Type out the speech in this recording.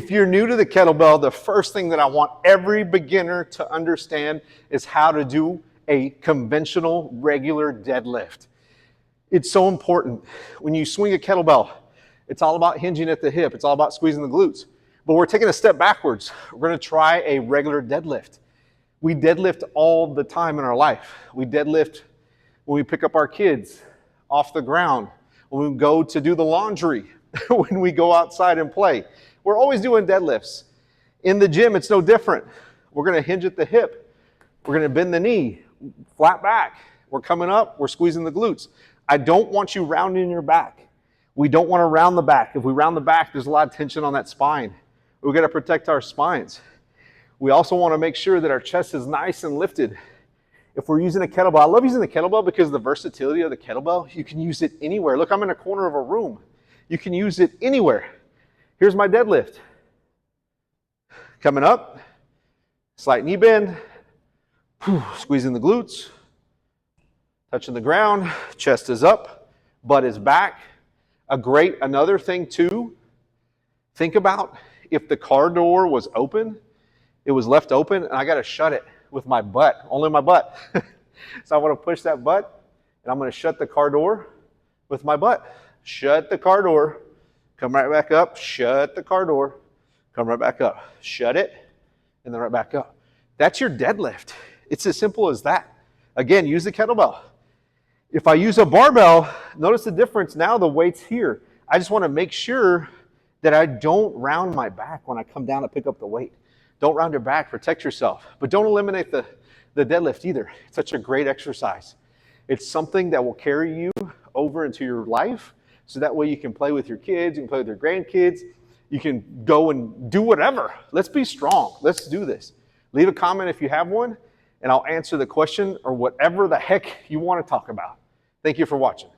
If you're new to the kettlebell, the first thing that I want every beginner to understand is how to do a conventional, regular deadlift. It's so important. When you swing a kettlebell, it's all about hinging at the hip. It's all about squeezing the glutes. But we're taking a step backwards. We're going to try a regular deadlift. We deadlift all the time in our life. We deadlift when we pick up our kids off the ground, when we go to do the laundry, when we go outside and play. We're always doing deadlifts. In the gym, it's no different. We're going to hinge at the hip. We're going to bend the knee, flat back. We're coming up, we're squeezing the glutes. I don't want you rounding your back. We don't want to round the back. If we round the back, there's a lot of tension on that spine. We've got to protect our spines. We also want to make sure that our chest is nice and lifted. If we're using a kettlebell, I love using the kettlebell because of the versatility of the kettlebell. You can use it anywhere. Look, I'm in a corner of a room. You can use it anywhere. Here's my deadlift. Coming up, slight knee bend, squeezing the glutes, touching the ground, chest is up, butt is back. Another thing too, think about if the car door was open, it was left open, and I got to shut it with my butt, only my butt. So I want to push that butt, and I'm going to shut the car door with my butt. Shut the car door, come right back up, shut the car door, come right back up, shut it, and then right back up. That's your deadlift. It's as simple as that. Again, use the kettlebell. If I use a barbell, notice the difference now, the weight's here. I just want to make sure that I don't round my back when I come down to pick up the weight. Don't round your back, protect yourself. But don't eliminate the deadlift either. It's such a great exercise. It's something that will carry you over into your life, so that way you can play with your kids, you can play with your grandkids, you can go and do whatever. Let's be strong. Let's do this. Leave a comment if you have one, and I'll answer the question or whatever the heck you want to talk about. Thank you for watching.